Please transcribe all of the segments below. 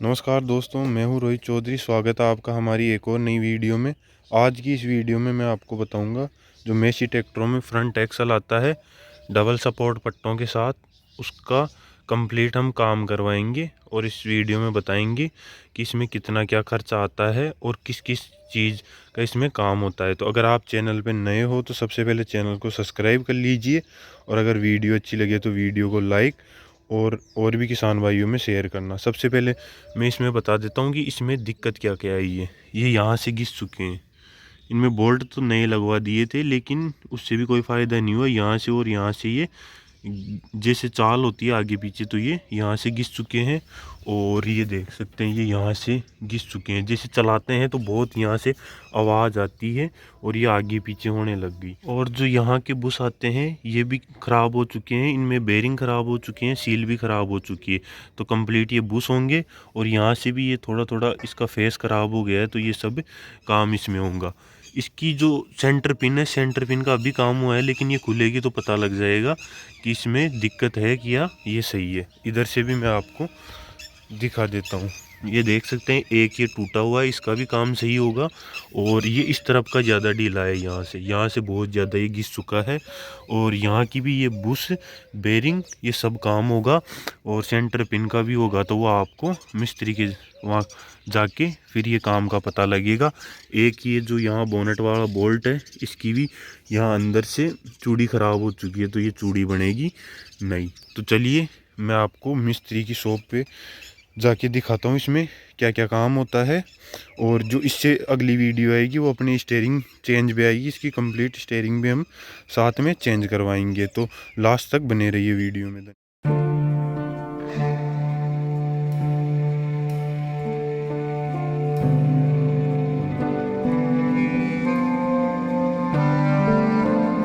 नमस्कार दोस्तों, मैं हूं रोहित चौधरी। स्वागत है आपका हमारी एक और नई वीडियो में। आज की इस वीडियो में मैं आपको बताऊंगा जो मेसी ट्रैक्टरों में फ्रंट एक्सल आता है डबल सपोर्ट पट्टों के साथ, उसका कंप्लीट हम काम करवाएंगे और इस वीडियो में बताएंगे कि इसमें कितना क्या खर्चा आता है और किस किस चीज़ का इसमें काम होता है। तो अगर आप चैनल पर नए हो तो सबसे पहले चैनल को सब्सक्राइब कर लीजिए और अगर वीडियो अच्छी लगे तो वीडियो को लाइक और भी किसान भाइयों में शेयर करना। सबसे पहले मैं इसमें बता देता हूँ कि इसमें दिक्कत क्या क्या आई है। ये यहाँ से घिस चुके हैं। इनमें बोल्ट तो नए लगवा दिए थे लेकिन उससे भी कोई फ़ायदा नहीं हुआ। यहाँ से और यहाँ से ये जैसे चाल होती है आगे पीछे, तो ये यहाँ से घिस चुके हैं और ये देख सकते हैं ये यहाँ से घिस चुके हैं। जैसे चलाते हैं तो बहुत यहाँ से आवाज़ आती है और ये आगे पीछे होने लग गई। और जो यहाँ के बुश आते हैं ये भी ख़राब हो चुके हैं, इनमें बेरिंग ख़राब हो चुके हैं, सील भी ख़राब हो चुकी है। तो कंप्लीट ये बुश होंगे और यहाँ से भी ये थोड़ा थोड़ा इसका फेस ख़राब हो गया है, तो ये सब काम इसमें होगा। इसकी जो सेंटर पिन है, सेंटर पिन का अभी काम हुआ है लेकिन ये खुलेगी तो पता लग जाएगा कि इसमें दिक्कत है कि या ये सही है। इधर से भी मैं आपको दिखा देता हूँ। ये देख सकते हैं एक ये टूटा हुआ है, इसका भी काम सही होगा। और ये इस तरफ का ज़्यादा ढीला है, यहाँ से बहुत ज़्यादा ये घिस चुका है। और यहाँ की भी ये बुश बेरिंग ये सब काम होगा और सेंटर पिन का भी होगा, तो वो आपको मिस्त्री के वहाँ जाके फिर ये काम का पता लगेगा। एक ये जो यहाँ बोनट वाला बोल्ट है इसकी भी यहाँ अंदर से चूड़ी ख़राब हो चुकी है, तो ये चूड़ी बनेगी नहीं। तो चलिए मैं आपको मिस्त्री की शॉप पे जाके दिखाता हूँ इसमें क्या क्या काम होता है। और जो इससे अगली वीडियो आएगी वो अपनी स्टीयरिंग चेंज भी आएगी, इसकी कंप्लीट स्टीयरिंग भी हम साथ में चेंज करवाएंगे। तो लास्ट तक बने रहिए वीडियो में।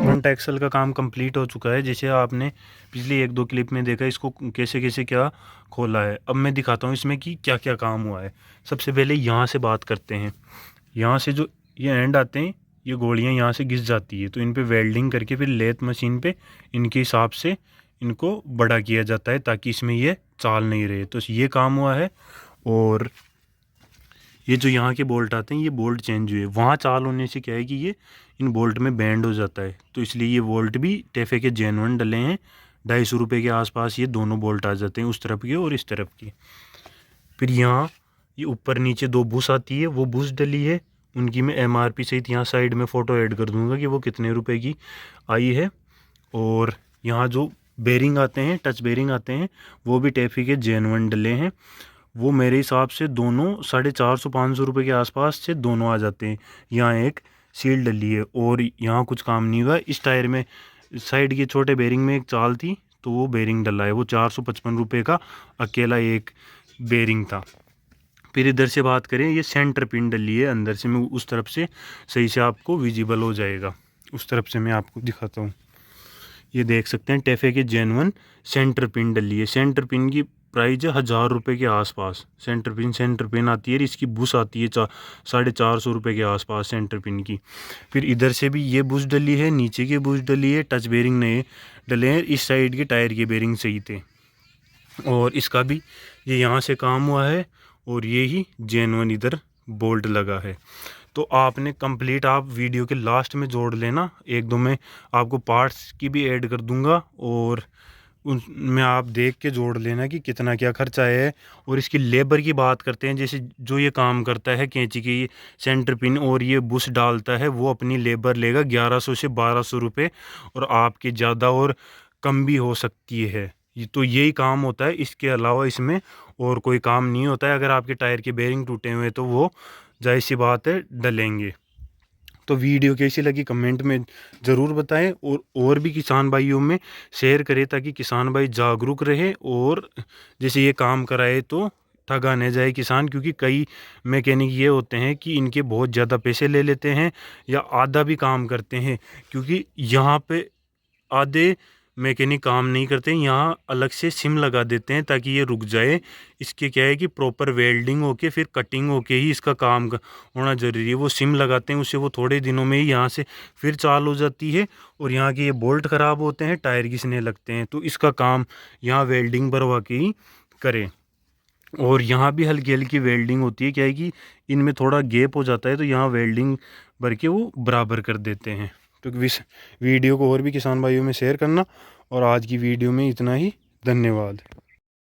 फ्रंट एक्सल का काम कंप्लीट हो चुका है, जैसे आपने पिछली एक दो क्लिप में देखा इसको कैसे कैसे क्या खोला है। अब मैं दिखाता हूँ इसमें कि क्या क्या काम हुआ है। सबसे पहले यहाँ से बात करते हैं। यहाँ से जो ये एंड आते हैं ये गोलियाँ यहाँ से घिस जाती है, तो इन पे वेल्डिंग करके फिर लेथ मशीन पे इनके हिसाब से इनको बड़ा किया जाता है ताकि इसमें ये चाल नहीं रहे। तो ये काम हुआ है। और ये जो यहाँ के बोल्ट आते हैं ये बोल्ट चेंज हुए। वहाँ चाल होने से क्या है कि ये इन बोल्ट में बैंड हो जाता है, तो इसलिए ये बोल्ट भी टेफे के जेन्युइन डले हैं। 250 रुपये के आसपास ये दोनों बोल्ट आ जाते हैं, उस तरफ के और इस तरफ के। फिर यहाँ ये ऊपर नीचे दो बुश आती है, वो बुश डली है, उनकी मैं MRP सहित यहाँ साइड में फ़ोटो ऐड कर दूँगा कि वो कितने रुपए की आई है। और यहाँ जो बेरिंग आते हैं, टच बेरिंग आते हैं, वो भी टेफी के जेन्युइन डले हैं। वो मेरे हिसाब से दोनों 450-500 रुपये के आसपास से दोनों आ जाते हैं। यहाँ एक सील डली है और यहाँ कुछ काम नहीं हुआ। इस टायर में साइड के छोटे बेरिंग में एक चाल थी, तो वो बेरिंग डला है, वो 455 रुपये का अकेला एक बेरिंग था। फिर इधर से बात करें, ये सेंटर पिन डली है अंदर से, मैं उस तरफ से सही से आपको विजिबल हो जाएगा, उस तरफ से मैं आपको दिखाता हूँ। ये देख सकते हैं टेफे के जेन्युइन सेंटर पिन डली है। सेंटर पिन की प्राइस है 1000 रुपये के आसपास। सेंटर पिन आती है, इसकी बुश आती है 450 रुपये के आसपास सेंटर पिन की। फिर इधर से भी ये बुश डली है, नीचे की बुश डली है, टच बेरिंग नए डले हैं, इस साइड के टायर के बेरिंग सही थे। और इसका भी ये यहाँ से काम हुआ है और ये ही जेन्युइन इधर बोल्ट लगा है। तो आपने कंप्लीट आप वीडियो के लास्ट में जोड़ लेना, एक दो में आपको पार्ट्स की भी ऐड कर दूंगा और उनमें आप देख के जोड़ लेना कि कितना क्या खर्चा है। और इसकी लेबर की बात करते हैं, जैसे जो ये काम करता है कैंची की सेंटर पिन और ये बुश डालता है, वो अपनी लेबर लेगा 1100 से 1200 रुपये, और आपके ज़्यादा और कम भी हो सकती है। तो यही काम होता है, इसके अलावा इसमें और कोई काम नहीं होता है। अगर आपके टायर के बेरिंग टूटे हुए तो वो जाहिर सी बात है डलेंगे। तो वीडियो कैसी लगी कमेंट में ज़रूर बताएं और भी किसान भाइयों में शेयर करें ताकि किसान भाई जागरूक रहे और जैसे ये काम कराए तो ठगा न जाए किसान। क्योंकि कई मैकेनिक ये होते हैं कि इनके बहुत ज़्यादा पैसे ले लेते हैं या आधा भी काम करते हैं, क्योंकि यहाँ पे आधे मैकेनिक काम नहीं करते, यहाँ अलग से सिम लगा देते हैं ताकि ये रुक जाए। इसके क्या है कि प्रॉपर वेल्डिंग होके फिर कटिंग होके ही इसका काम होना ज़रूरी है। वो सिम लगाते हैं, उससे वो थोड़े दिनों में ही यहाँ से फिर चाल हो जाती है और यहाँ के ये बोल्ट ख़राब होते हैं, टायर घिसने लगते हैं। तो इसका काम यहाँ वेल्डिंग भरवा के ही करें। और यहाँ भी हल्की हल्की वेल्डिंग होती है, क्या है कि इनमें थोड़ा गैप हो जाता है तो यहाँ वेल्डिंग भर के वो बराबर कर देते हैं। तो इस वीडियो को और भी किसान भाइयों में शेयर करना, और आज की वीडियो में इतना ही। धन्यवाद।